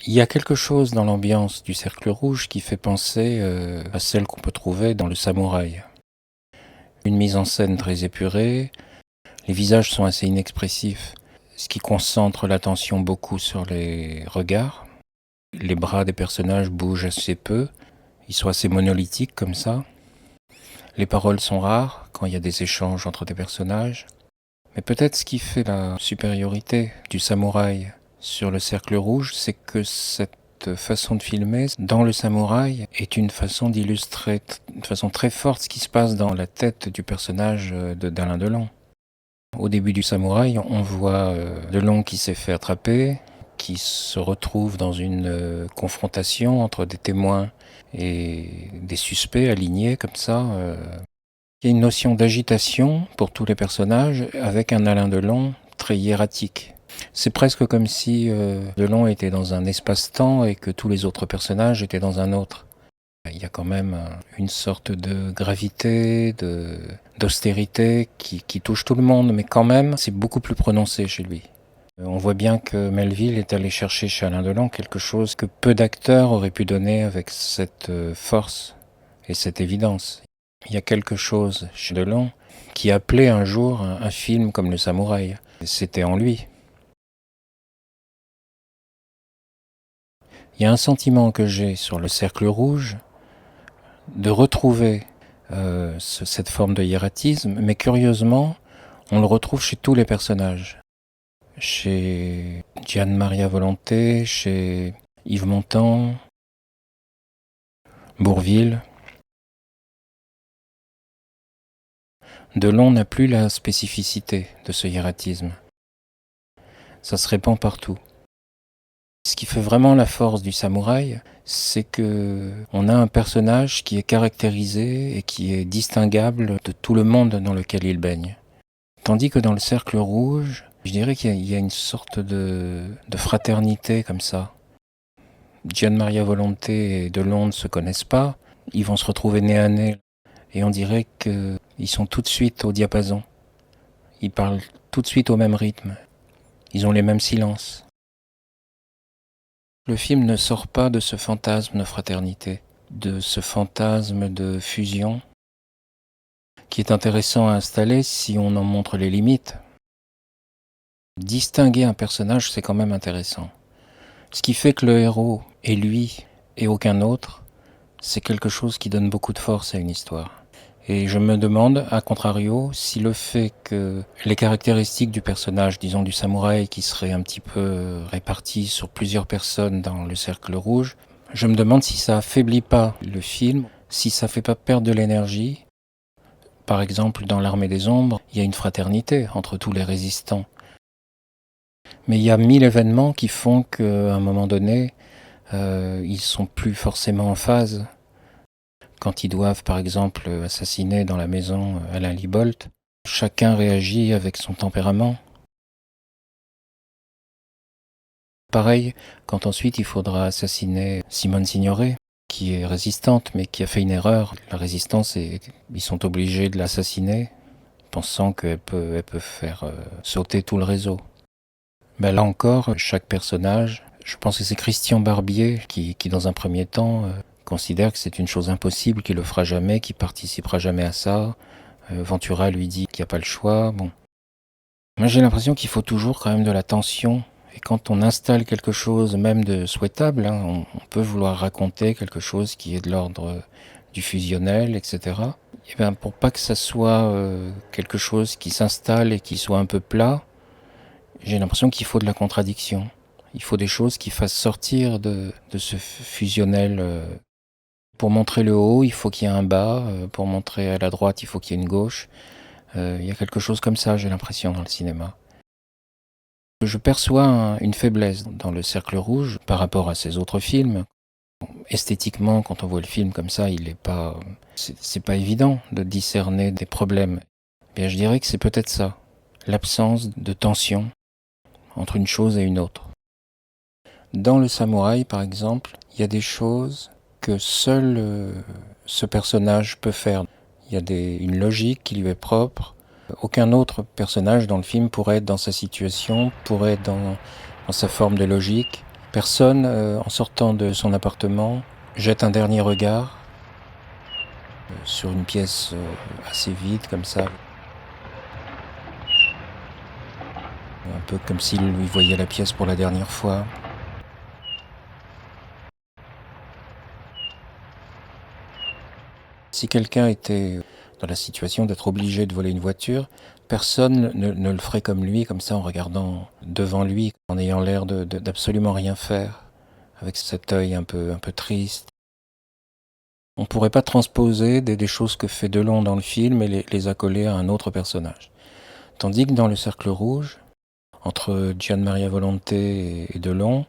Il y a quelque chose dans l'ambiance du Cercle Rouge qui fait penser à celle qu'on peut trouver dans Le Samouraï. Une mise en scène très épurée, les visages sont assez inexpressifs, ce qui concentre l'attention beaucoup sur les regards. Les bras des personnages bougent assez peu, ils sont assez monolithiques comme ça. Les paroles sont rares quand il y a des échanges entre des personnages. Mais peut-être ce qui fait la supériorité du Samouraï sur Le Cercle Rouge, c'est que cette façon de filmer dans Le Samouraï est une façon d'illustrer de façon très forte ce qui se passe dans la tête du personnage d'Alain Delon. Au début du Samouraï, on voit Delon qui s'est fait attraper, qui se retrouve dans une confrontation entre des témoins et des suspects alignés comme ça. Il y a une notion d'agitation pour tous les personnages avec un Alain Delon très hiératique. C'est presque comme si Delon était dans un espace-temps et que tous les autres personnages étaient dans un autre. Il y a quand même une sorte de gravité, d'austérité qui touche tout le monde, mais quand même, c'est beaucoup plus prononcé chez lui. On voit bien que Melville est allé chercher chez Alain Delon quelque chose que peu d'acteurs auraient pu donner avec cette force et cette évidence. Il y a quelque chose chez Delon qui appelait un jour un film comme Le Samouraï. C'était en lui. Il y a un sentiment que j'ai sur Le Cercle Rouge de retrouver cette forme de hiératisme, mais curieusement, on le retrouve chez tous les personnages. Chez Gian Maria Volonté, chez Yves Montand, Bourvil. Delon n'a plus la spécificité de ce hiératisme. Ça se répand partout. Ce qui fait vraiment la force du Samouraï, c'est que on a un personnage qui est caractérisé et qui est distinguable de tout le monde dans lequel il baigne. Tandis que dans Le Cercle Rouge, je dirais qu'il y a une sorte de fraternité comme ça. Gian Maria Volonté et Delon ne se connaissent pas, ils vont se retrouver nez à nez et on dirait qu'ils sont tout de suite au diapason. Ils parlent tout de suite au même rythme. Ils ont les mêmes silences. Le film ne sort pas de ce fantasme de fraternité, de ce fantasme de fusion, qui est intéressant à installer si on en montre les limites. Distinguer un personnage, c'est quand même intéressant. Ce qui fait que le héros est lui et aucun autre, c'est quelque chose qui donne beaucoup de force à une histoire. Et je me demande, à contrario, si le fait que les caractéristiques du personnage, disons du samouraï, qui serait un petit peu réparti sur plusieurs personnes dans le cercle rouge, je me demande si ça affaiblit pas le film, si ça fait pas perdre de l'énergie. Par exemple, dans l'Armée des Ombres, il y a une fraternité entre tous les résistants. Mais il y a 1000 événements qui font qu'à un moment donné, ils sont plus forcément en phase. Quand ils doivent, par exemple, assassiner dans la maison Alain Libolt, chacun réagit avec son tempérament. Pareil, quand ensuite il faudra assassiner Simone Signoret, qui est résistante, mais qui a fait une erreur. La résistance, ils sont obligés de l'assassiner, pensant qu'elle peut faire sauter tout le réseau. Ben là encore, chaque personnage, je pense que c'est Christian Barbier qui dans un premier temps, considère que c'est une chose impossible, qu'il le fera jamais, qu'il participera jamais à ça. Ventura lui dit qu'il n'y a pas le choix. Bon. Moi j'ai l'impression qu'il faut toujours quand même de la tension. Et quand on installe quelque chose, même de souhaitable, hein, on peut vouloir raconter quelque chose qui est de l'ordre du fusionnel, etc. Et bien pour pas que ça soit quelque chose qui s'installe et qui soit un peu plat, j'ai l'impression qu'il faut de la contradiction. Il faut des choses qui fassent sortir de ce fusionnel. Pour montrer le haut, il faut qu'il y ait un bas. Pour montrer à la droite, il faut qu'il y ait une gauche. Il y a quelque chose comme ça, j'ai l'impression, dans le cinéma. Je perçois une faiblesse dans Le Cercle Rouge par rapport à ces autres films. Esthétiquement, quand on voit le film comme ça, c'est pas évident de discerner des problèmes. Bien, je dirais que c'est peut-être ça, l'absence de tension entre une chose et une autre. Dans Le Samouraï, par exemple, il y a des choses que seul ce personnage peut faire. Il y a une logique qui lui est propre. Aucun autre personnage dans le film pourrait être dans sa situation, pourrait être dans sa forme de logique. Personne, en sortant de son appartement, jette un dernier regard sur une pièce assez vide comme ça. Un peu comme s'il lui voyait la pièce pour la dernière fois. Si quelqu'un était dans la situation d'être obligé de voler une voiture, personne ne le ferait comme lui, comme ça en regardant devant lui, en ayant l'air d'absolument rien faire, avec cet œil un peu triste. On ne pourrait pas transposer des choses que fait Delon dans le film et les accoler à un autre personnage. Tandis que dans Le Cercle Rouge, entre Gian Maria Volonté et Delon,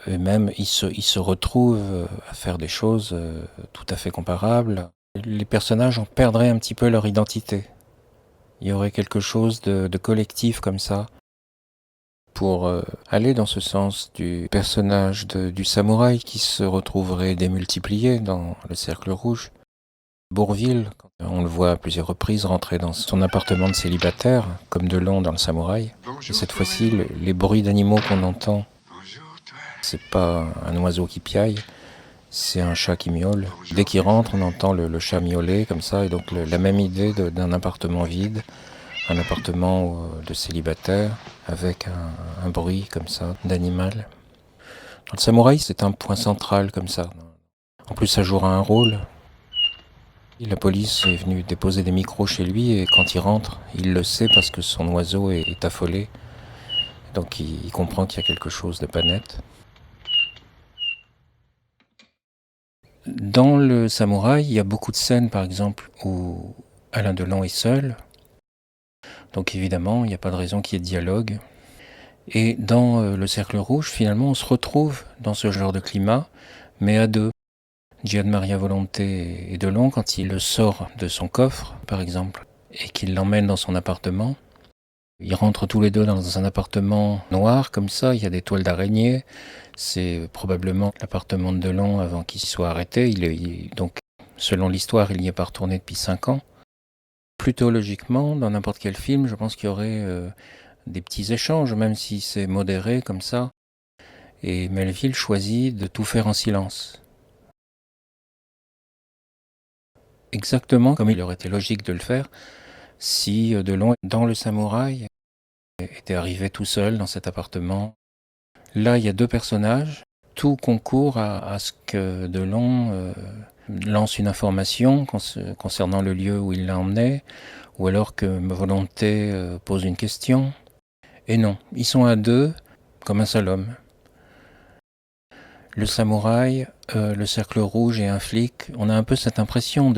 et même ils se retrouvent à faire des choses tout à fait comparables. Les personnages en perdraient un petit peu leur identité. Il y aurait quelque chose de collectif comme ça. Pour aller dans ce sens du personnage du samouraï qui se retrouverait démultiplié dans Le Cercle Rouge, Bourvil, on le voit à plusieurs reprises rentrer dans son appartement de célibataire, comme Delon dans Le Samouraï. Et cette fois-ci, les bruits d'animaux qu'on entend, c'est pas un oiseau qui piaille, c'est un chat qui miaule. Dès qu'il rentre, on entend le chat miauler comme ça, et donc la même idée d'un appartement vide, un appartement de célibataire, avec un bruit comme ça, d'animal. Dans Le Samouraï, c'est un point central comme ça. En plus, ça jouera un rôle. La police est venue déposer des micros chez lui et quand il rentre, il le sait parce que son oiseau est affolé. Donc il comprend qu'il y a quelque chose de pas net. Dans Le Samouraï, il y a beaucoup de scènes, par exemple, où Alain Delon est seul. Donc évidemment, il n'y a pas de raison qu'il y ait de dialogue. Et dans Le Cercle Rouge, finalement, on se retrouve dans ce genre de climat, mais à deux. Gian Maria Volonté et Delon, quand il le sort de son coffre, par exemple, et qu'il l'emmène dans son appartement, ils rentrent tous les deux dans un appartement noir, comme ça, il y a des toiles d'araignée. C'est probablement l'appartement de Delon avant qu'il soit arrêté. Donc, selon l'histoire, il n'y est pas retourné depuis 5 ans. Plutôt logiquement, dans n'importe quel film, je pense qu'il y aurait des petits échanges, même si c'est modéré comme ça. Et Melville choisit de tout faire en silence. Exactement comme il aurait été logique de le faire si Delon, dans Le Samouraï, était arrivé tout seul dans cet appartement. Là, il y a deux personnages. Tout concourt à ce que Delon lance une information concernant le lieu où il l'a emmené, ou alors que Volonté pose une question. Et non, ils sont à deux, comme un seul homme. Le samouraï, le cercle rouge et un flic, on a un peu cette impression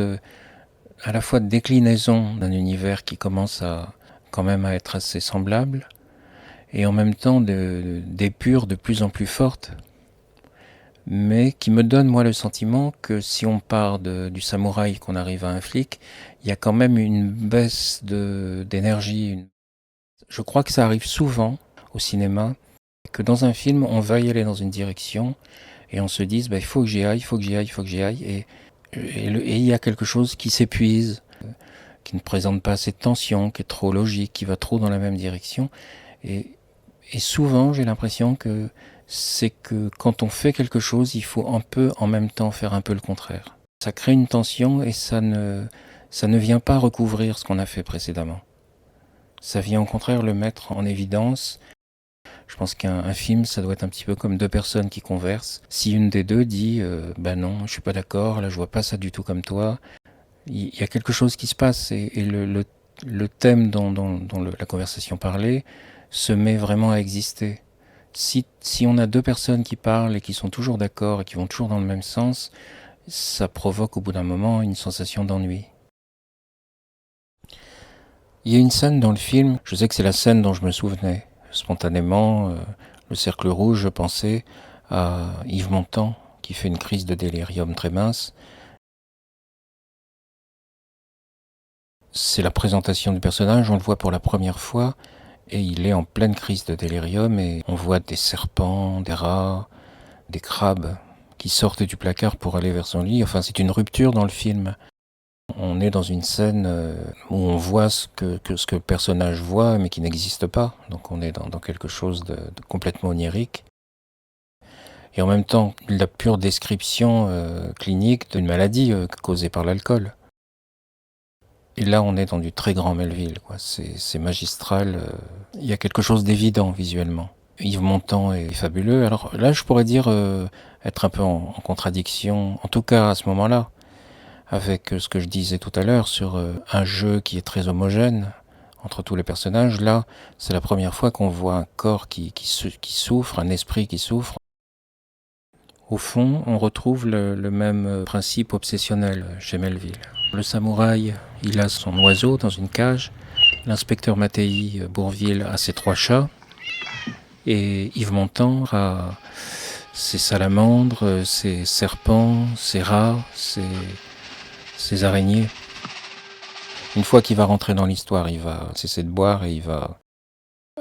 à la fois de déclinaison d'un univers qui commence quand même à être assez semblable, et en même temps d'épure de plus en plus forte, mais qui me donne moi le sentiment que si on part du samouraï qu'on arrive à un flic, il y a quand même une baisse d'énergie. Je crois que ça arrive souvent au cinéma, que dans un film, on va y aller dans une direction, et on se dise, il faut que j'y aille, il faut que j'y aille, il faut que j'y aille, et il y a quelque chose qui s'épuise, qui ne présente pas assez de tension, qui est trop logique, qui va trop dans la même direction. Et souvent, j'ai l'impression que c'est que quand on fait quelque chose, il faut un peu en même temps faire un peu le contraire. Ça crée une tension et ça ne vient pas recouvrir ce qu'on a fait précédemment. Ça vient au contraire le mettre en évidence. Je pense qu'un film, ça doit être un petit peu comme deux personnes qui conversent. Si une des deux dit non, je suis pas d'accord, là je vois pas ça du tout comme toi, il y a quelque chose qui se passe et le thème dont la conversation parlait se met vraiment à exister. Si on a deux personnes qui parlent et qui sont toujours d'accord et qui vont toujours dans le même sens, ça provoque au bout d'un moment une sensation d'ennui. Il y a une scène dans le film, je sais que c'est la scène dont je me souvenais. Spontanément, le cercle rouge, je pensais à Yves Montand, qui fait une crise de délirium très mince. C'est la présentation du personnage, on le voit pour la première fois, et il est en pleine crise de délirium, et on voit des serpents, des rats, des crabes qui sortent du placard pour aller vers son lit. Enfin, c'est une rupture dans le film. On est dans une scène où on voit ce que le personnage voit, mais qui n'existe pas. Donc on est dans quelque chose de complètement onirique. et en même temps la pure description clinique d'une maladie causée par l'alcool. Et là, on est dans du très grand Melville, quoi. C'est magistral. Il y a quelque chose d'évident visuellement. Yves Montand est fabuleux. Alors là, je pourrais dire être un peu en contradiction, en tout cas à ce moment-là, avec ce que je disais tout à l'heure sur un jeu qui est très homogène entre tous les personnages. Là, c'est la première fois qu'on voit un corps qui souffre, un esprit qui souffre. Au fond, on retrouve le même principe obsessionnel chez Melville. Le samouraï, il a son oiseau dans une cage. L'inspecteur Mattei Bourvil a ses 3 chats. Et Yves Montand a ses salamandres, ses serpents, ses rats, ses araignées. Une fois qu'il va rentrer dans l'histoire, il va cesser de boire et il va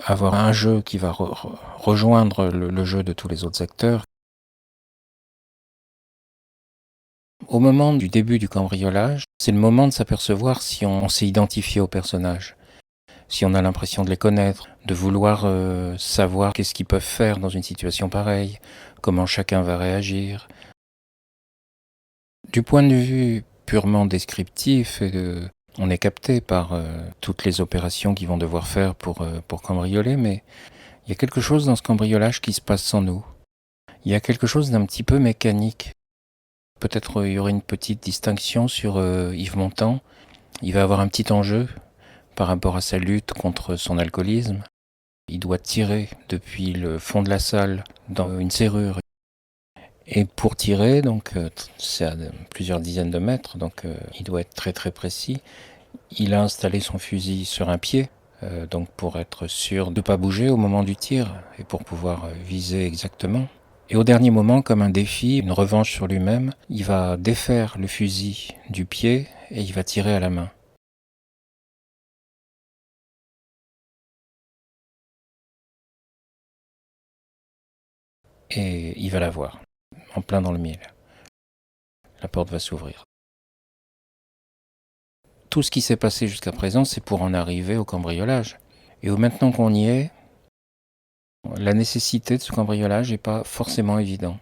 avoir un jeu qui va rejoindre le jeu de tous les autres acteurs. Au moment du début du cambriolage, c'est le moment de s'apercevoir si on s'est identifié au personnage, si on a l'impression de les connaître, de vouloir savoir qu'est-ce qu'ils peuvent faire dans une situation pareille, comment chacun va réagir. Du point de vue purement descriptif, on est capté par toutes les opérations qu'ils vont devoir faire pour cambrioler, mais il y a quelque chose dans ce cambriolage qui se passe sans nous. Il y a quelque chose d'un petit peu mécanique. Peut-être il y aurait une petite distinction sur Yves Montand. Il va avoir un petit enjeu par rapport à sa lutte contre son alcoolisme. Il doit tirer depuis le fond de la salle dans une serrure. Et pour tirer, donc c'est à plusieurs dizaines de mètres, donc il doit être très très précis. Il a installé son fusil sur un pied, donc pour être sûr de ne pas bouger au moment du tir et pour pouvoir viser exactement. Et au dernier moment, comme un défi, une revanche sur lui-même, il va défaire le fusil du pied et il va tirer à la main. Et il va l'avoir, en plein dans le mille. La porte va s'ouvrir. Tout ce qui s'est passé jusqu'à présent, c'est pour en arriver au cambriolage. Et maintenant qu'on y est, la nécessité de ce cambriolage n'est pas forcément évident.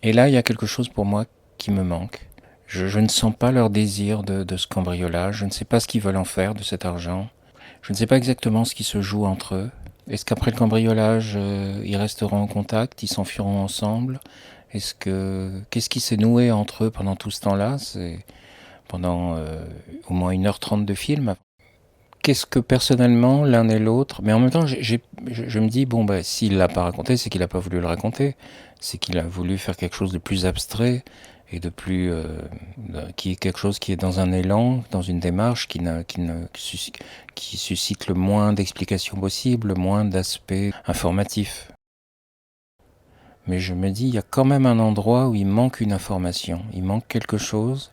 Et là, il y a quelque chose pour moi qui me manque. Je ne sens pas leur désir de ce cambriolage, je ne sais pas ce qu'ils veulent en faire de cet argent, je ne sais pas exactement ce qui se joue entre eux. Est-ce qu'après le cambriolage, ils resteront en contact, ils s'enfuiront ensemble? Qu'est-ce qui s'est noué entre eux pendant tout ce temps-là? C'est pendant au moins 1h30 de film. Qu'est-ce que personnellement, l'un et l'autre, mais en même temps, je me dis, bon, s'il l'a pas raconté, c'est qu'il n'a pas voulu le raconter, c'est qu'il a voulu faire quelque chose de plus abstrait et de plus, qui est quelque chose qui est dans un élan, dans une démarche qui suscite le moins d'explications possibles, le moins d'aspects informatifs. Mais je me dis, il y a quand même un endroit où il manque une information, il manque quelque chose.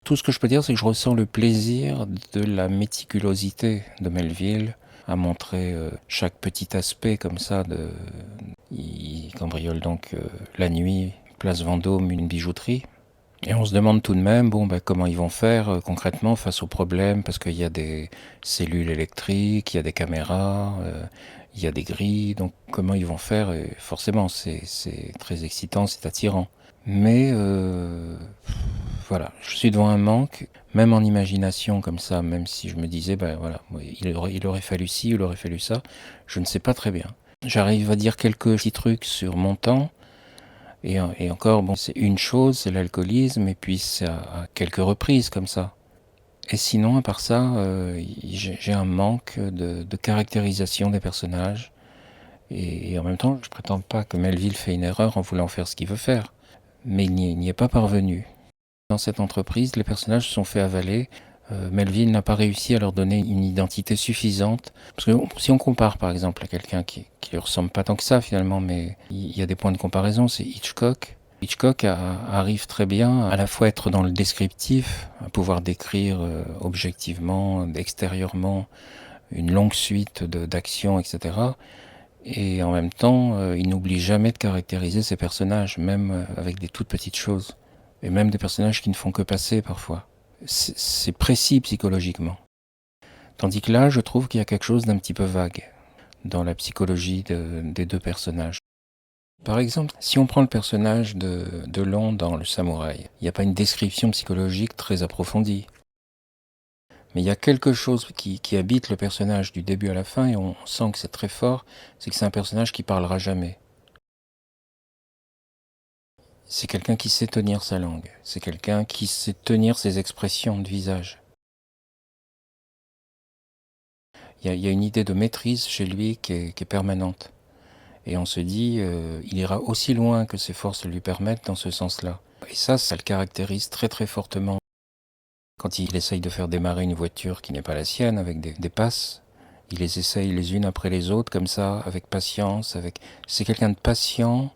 Tout ce que je peux dire, c'est que je ressens le plaisir de la méticulosité de Melville à montrer chaque petit aspect comme ça. Il cambriole donc la nuit, place Vendôme, une bijouterie. Et on se demande tout de même, comment ils vont faire concrètement face au problème, parce qu'il y a des cellules électriques, il y a des caméras, il y a des grilles, donc comment ils vont faire? Et forcément, c'est très excitant, c'est attirant. Mais voilà, je suis devant un manque, même en imagination comme ça, même si je me disais, il aurait fallu ci, il aurait fallu ça, je ne sais pas très bien. J'arrive à dire quelques petits trucs sur mon temps, et encore, c'est une chose, c'est l'alcoolisme, et puis c'est à quelques reprises comme ça. Et sinon, à part ça, j'ai un manque de caractérisation des personnages, et en même temps, je prétends pas que Melville fait une erreur en voulant faire ce qu'il veut faire, mais il n'y est pas parvenu. Dans cette entreprise, les personnages se sont fait avaler. Melville n'a pas réussi à leur donner une identité suffisante. Parce que si on compare par exemple à quelqu'un qui ne ressemble pas tant que ça finalement, mais il y a des points de comparaison, c'est Hitchcock. Hitchcock arrive très bien à la fois être dans le descriptif, à pouvoir décrire objectivement, extérieurement, une longue suite d'actions, etc. Et en même temps, il n'oublie jamais de caractériser ses personnages, même avec des toutes petites choses. Et même des personnages qui ne font que passer parfois. C'est précis psychologiquement. Tandis que là, je trouve qu'il y a quelque chose d'un petit peu vague. dans la psychologie des deux personnages. Par exemple, si on prend le personnage de Long dans Le Samouraï, il n'y a pas une description psychologique très approfondie. Mais il y a quelque chose qui habite le personnage du début à la fin, et on sent que c'est très fort, c'est que c'est un personnage qui parlera jamais. C'est quelqu'un qui sait tenir sa langue, c'est quelqu'un qui sait tenir ses expressions de visage. Il y a une idée de maîtrise chez lui qui est permanente. Et on se dit, il ira aussi loin que ses forces le lui permettent dans ce sens-là. Et ça le caractérise très très fortement. Quand il essaye de faire démarrer une voiture qui n'est pas la sienne, avec des passes, il les essaye les unes après les autres, comme ça, avec patience. C'est quelqu'un de patient,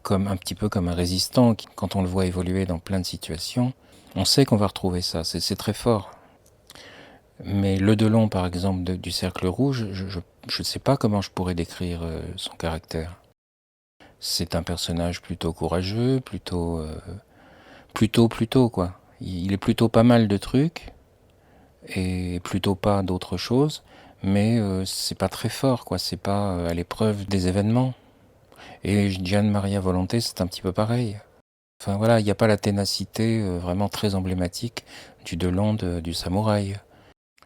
comme un petit peu comme un résistant. Quand on le voit évoluer dans plein de situations, on sait qu'on va retrouver ça, c'est très fort. Mais le Delon, par exemple, du Cercle Rouge, je ne sais pas comment je pourrais décrire son caractère. C'est un personnage plutôt courageux, plutôt, quoi. Il est plutôt pas mal de trucs, et plutôt pas d'autres choses, mais c'est pas très fort, quoi. C'est pas à l'épreuve des événements. Et Gian Maria Volonté, c'est un petit peu pareil. Enfin voilà, il n'y a pas la ténacité vraiment très emblématique du Delon du Samouraï.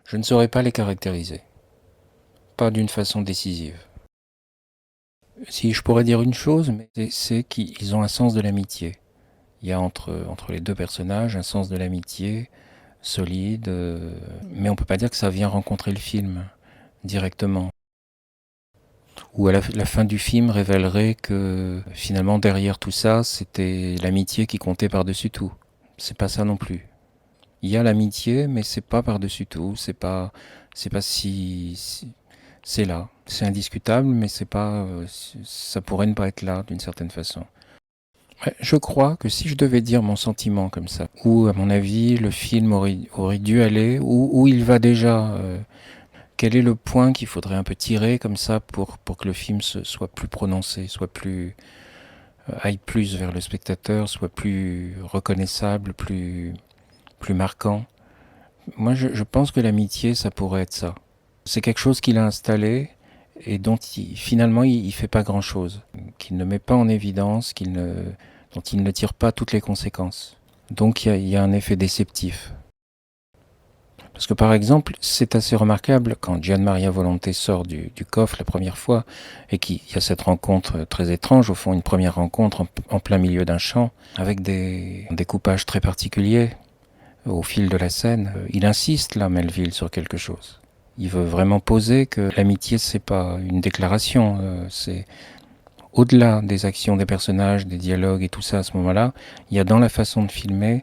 Je ne saurais pas les caractériser. Pas d'une façon décisive. Si je pourrais dire une chose, c'est qu'ils ont un sens de l'amitié. Il y a entre les deux personnages un sens de l'amitié solide, mais on peut pas dire que ça vient rencontrer le film directement. Ou à la fin du film révélerait que finalement derrière tout ça, c'était l'amitié qui comptait par-dessus tout. C'est pas ça non plus. Il y a l'amitié, mais c'est pas par-dessus tout. C'est pas si c'est là. C'est indiscutable, mais c'est pas, ça pourrait ne pas être là d'une certaine façon. Ouais, je crois que si je devais dire mon sentiment comme ça, où à mon avis le film aurait dû aller, où il va déjà, quel est le point qu'il faudrait un peu tirer comme ça pour que le film soit plus prononcé, soit plus, aille plus vers le spectateur, soit plus reconnaissable, plus marquant. Moi je pense que l'amitié ça pourrait être ça. C'est quelque chose qu'il a installé et dont finalement il fait pas grand chose, qu'il ne met pas en évidence, dont il ne tire pas toutes les conséquences. Donc il y a un effet déceptif. Parce que par exemple, c'est assez remarquable quand Gian Maria Volonté sort du coffre la première fois et qu'il y a cette rencontre très étrange, au fond une première rencontre en plein milieu d'un champ, avec des découpages très particuliers au fil de la scène. Il insiste là, Melville, sur quelque chose. Il veut vraiment poser que l'amitié, c'est pas une déclaration, c'est au-delà des actions des personnages, des dialogues et tout ça à ce moment-là, il y a dans la façon de filmer,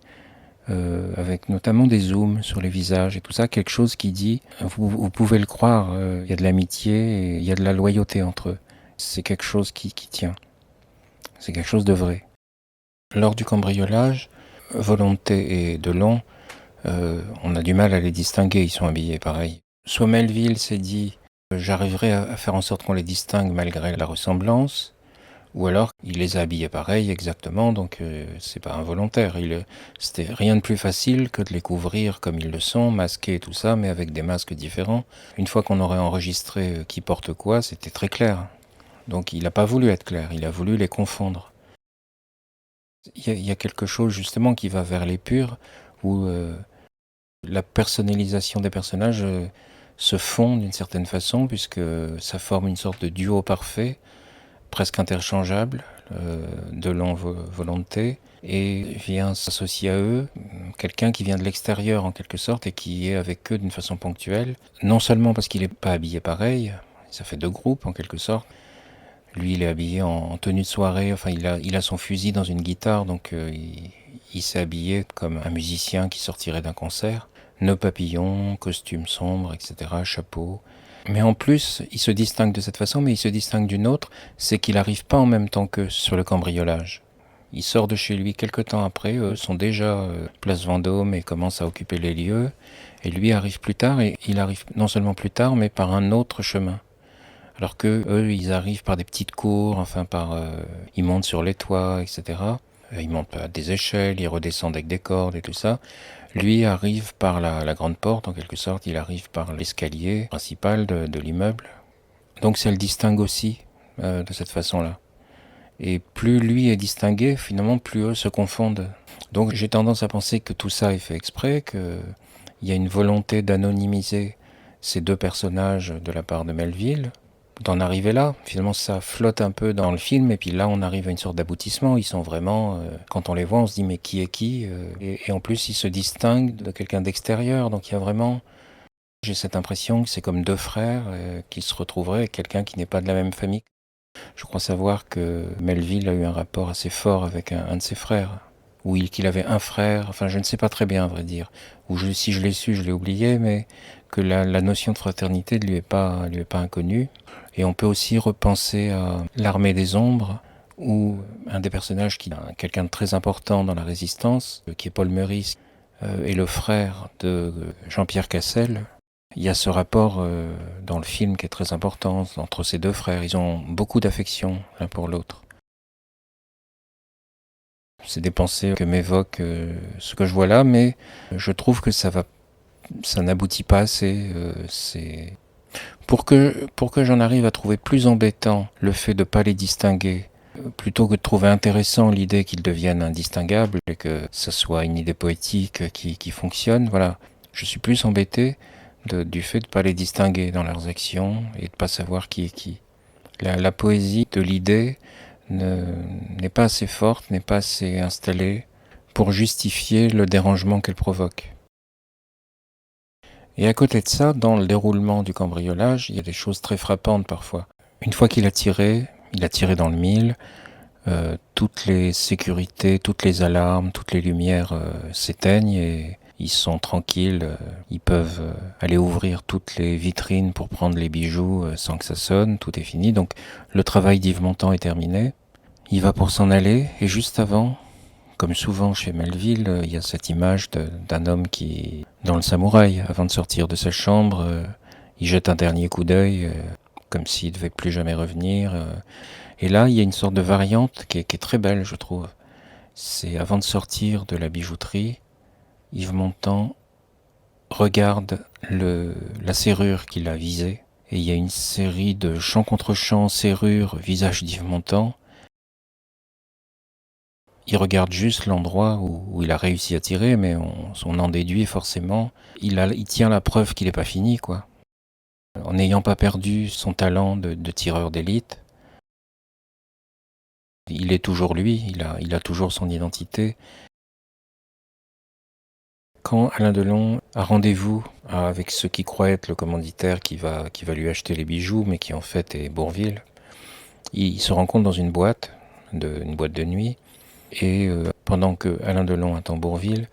avec notamment des zooms sur les visages et tout ça, quelque chose qui dit, vous pouvez le croire, il y a de l'amitié et il y a de la loyauté entre eux. C'est quelque chose qui tient. C'est quelque chose de vrai. Lors du cambriolage, Volonté et Delon, on a du mal à les distinguer, ils sont habillés pareil. Soit Melville s'est dit, j'arriverai à faire en sorte qu'on les distingue malgré la ressemblance, ou alors il les a habillés pareil exactement, donc c'est pas involontaire. C'était rien de plus facile que de les couvrir comme ils le sont, masqués et tout ça, mais avec des masques différents. Une fois qu'on aurait enregistré qui porte quoi, c'était très clair. Donc il n'a pas voulu être clair, il a voulu les confondre. Il y a quelque chose justement qui va vers l'épure, où la personnalisation des personnages se fond d'une certaine façon, puisque ça forme une sorte de duo parfait, presque interchangeable, Delon Volonté, et vient s'associer à eux quelqu'un qui vient de l'extérieur en quelque sorte et qui est avec eux d'une façon ponctuelle, non seulement parce qu'il n'est pas habillé pareil, ça fait deux groupes en quelque sorte. Lui il est habillé en tenue de soirée, enfin il a son fusil dans une guitare, donc il s'est habillé comme un musicien qui sortirait d'un concert. Nœud papillon, costume sombre, etc., chapeau. Mais en plus, il se distingue de cette façon, mais il se distingue d'une autre, c'est qu'il n'arrive pas en même temps qu'eux sur le cambriolage. Il sort de chez lui quelque temps après, eux sont déjà place Vendôme et commencent à occuper les lieux, et lui arrive plus tard, et il arrive non seulement plus tard, mais par un autre chemin. Alors que eux, ils arrivent par des petites cours, enfin ils montent sur les toits, etc. Ils montent à des échelles, ils redescendent avec des cordes et tout ça. Lui arrive par la grande porte, en quelque sorte, il arrive par l'escalier principal de l'immeuble. Donc ça le distingue aussi de cette façon-là. Et plus lui est distingué, finalement, plus eux se confondent. Donc j'ai tendance à penser que tout ça est fait exprès, qu'il y a une volonté d'anonymiser ces deux personnages de la part de Melville, d'en arriver là. Finalement, ça flotte un peu dans le film, et puis là, on arrive à une sorte d'aboutissement. Ils sont vraiment, quand on les voit, on se dit mais qui est qui et en plus, ils se distinguent de quelqu'un d'extérieur. Donc il y a vraiment, j'ai cette impression que c'est comme deux frères qui se retrouveraient avec quelqu'un qui n'est pas de la même famille. Je crois savoir que Melville a eu un rapport assez fort avec un de ses frères, ou qu'il avait un frère, enfin je ne sais pas très bien à vrai dire, ou si je l'ai su, je l'ai oublié, mais que la notion de fraternité ne lui est pas inconnue. Et on peut aussi repenser à l'Armée des Ombres, où un des personnages qui est quelqu'un de très important dans la résistance, qui est Paul Meurice, est le frère de Jean-Pierre Cassel. Il y a ce rapport dans le film qui est très important entre ces deux frères. Ils ont beaucoup d'affection l'un pour l'autre. C'est des pensées que m'évoque ce que je vois là, mais je trouve que ça n'aboutit pas assez. C'est pour que j'en arrive à trouver plus embêtant le fait de ne pas les distinguer, plutôt que de trouver intéressant l'idée qu'ils deviennent indistinguables et que ce soit une idée poétique qui fonctionne. Voilà, je suis plus embêté du fait de ne pas les distinguer dans leurs actions et de ne pas savoir qui est qui. La poésie de l'idée n'est pas assez forte, n'est pas assez installée pour justifier le dérangement qu'elle provoque. Et à côté de ça, dans le déroulement du cambriolage, il y a des choses très frappantes parfois. Une fois qu'il a tiré dans le mille, toutes les sécurités, toutes les alarmes, toutes les lumières s'éteignent et ils sont tranquilles, ils peuvent aller ouvrir toutes les vitrines pour prendre les bijoux sans que ça sonne, tout est fini. Donc le travail d'Yves Montand est terminé. Il va pour s'en aller et juste avant, comme souvent chez Melville, il y a cette image d'un homme qui, dans le samouraï, avant de sortir de sa chambre, il jette un dernier coup d'œil, comme s'il ne devait plus jamais revenir. Et là, il y a une sorte de variante qui est très belle, je trouve. C'est avant de sortir de la bijouterie, Yves Montand regarde la serrure qu'il a visée. Et il y a une série de chant contre chant, serrure, visage d'Yves Montand. Il regarde juste l'endroit où il a réussi à tirer, mais on en déduit forcément. Il tient la preuve qu'il n'est pas fini, quoi. En n'ayant pas perdu son talent de tireur d'élite, il est toujours lui, il a toujours son identité. Quand Alain Delon a rendez-vous avec ce qui croit être le commanditaire qui va lui acheter les bijoux, mais qui en fait est Bourvil, il se rencontre dans une boîte de nuit, et pendant que Alain Delon attend Bourvil,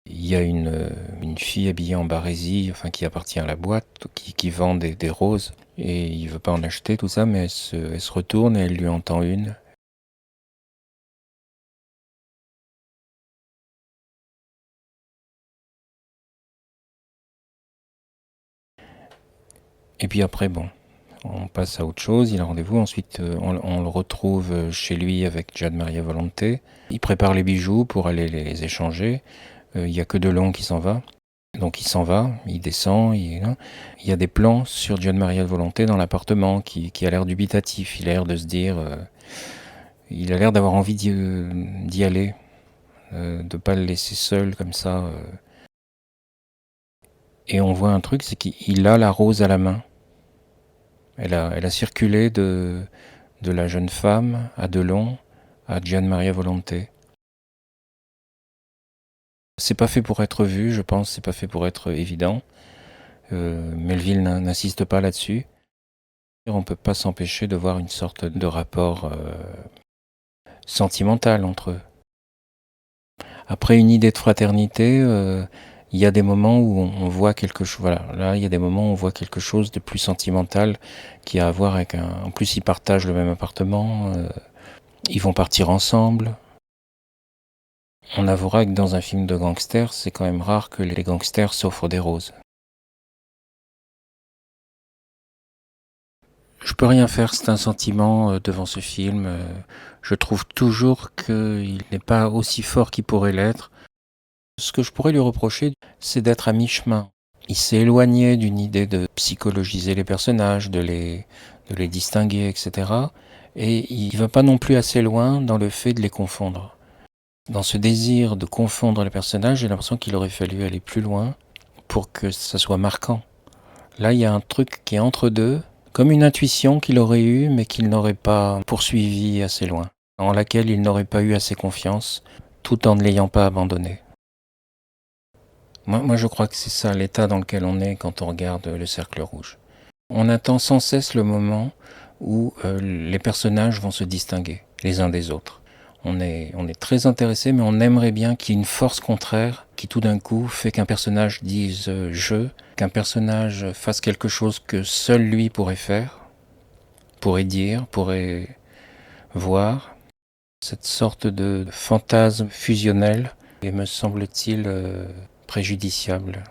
il y a une fille habillée en barésie, enfin qui appartient à la boîte, qui vend des roses, et il veut pas en acheter, tout ça, mais elle se retourne et elle lui en tend une. Et puis après, bon, on passe à autre chose, il a rendez-vous, ensuite on le retrouve chez lui avec Gian Maria Volonté. Il prépare les bijoux pour aller les échanger, il y a que Delon qui s'en va. Donc il s'en va, il descend, il y a des plans sur Gian Maria Volonté dans l'appartement qui a l'air dubitatif, il a l'air de se dire, il a l'air d'avoir envie d'y aller, de pas le laisser seul comme ça. Et on voit un truc, c'est qu'il a la rose à la main. Elle a circulé de la jeune femme à Delon à Gian Maria Volonté. C'est pas fait pour être vu, je pense, c'est pas fait pour être évident. Melville n'insiste pas là-dessus. On peut pas s'empêcher de voir une sorte de rapport sentimental entre eux. Après une idée de fraternité, il y a des moments où on voit quelque chose. Voilà, là il y a des moments où on voit quelque chose de plus sentimental qui a à voir avec un. En plus, ils partagent le même appartement, ils vont partir ensemble. On avouera que dans un film de gangsters, c'est quand même rare que les gangsters s'offrent des roses. Je peux rien faire, c'est un sentiment devant ce film. Je trouve toujours qu'il n'est pas aussi fort qu'il pourrait l'être. Ce que je pourrais lui reprocher, c'est d'être à mi-chemin Il s'est éloigné d'une idée de psychologiser les personnages, de les distinguer, etc. Et il ne va pas non plus assez loin dans le fait de les confondre. Dans ce désir de confondre les personnages, j'ai l'impression qu'il aurait fallu aller plus loin pour que ça soit marquant. Là, il y a un truc qui est entre deux, comme une intuition qu'il aurait eue, mais qu'il n'aurait pas poursuivi assez loin, en laquelle il n'aurait pas eu assez confiance, tout en ne l'ayant pas abandonné. Moi, je crois que c'est ça l'état dans lequel on est quand on regarde Le Cercle Rouge. On attend sans cesse le moment où les personnages vont se distinguer les uns des autres. On est très intéressé, mais on aimerait bien qu'il y ait une force contraire qui tout d'un coup fait qu'un personnage dise je, qu'un personnage fasse quelque chose que seul lui pourrait faire, pourrait dire, pourrait voir. Cette sorte de fantasme fusionnel est, me semble-t-il, préjudiciable.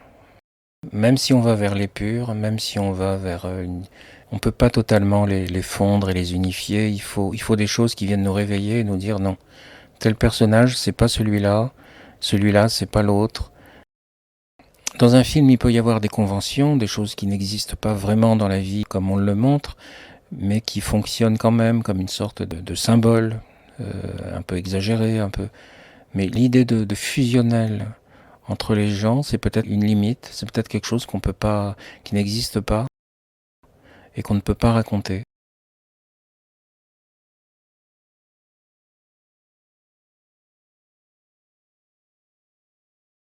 Même si on va vers les purs, même si on va vers on peut pas totalement les fondre et les unifier. Il faut des choses qui viennent nous réveiller et nous dire non. Tel personnage, c'est pas celui-là, c'est pas l'autre. Dans un film, il peut y avoir des conventions, des choses qui n'existent pas vraiment dans la vie comme on le montre, mais qui fonctionnent quand même comme une sorte de symbole, un peu exagéré, un peu. Mais l'idée de fusionnel entre les gens, c'est peut-être une limite, c'est peut-être quelque chose qu'on peut pas, qui n'existe pas et qu'on ne peut pas raconter.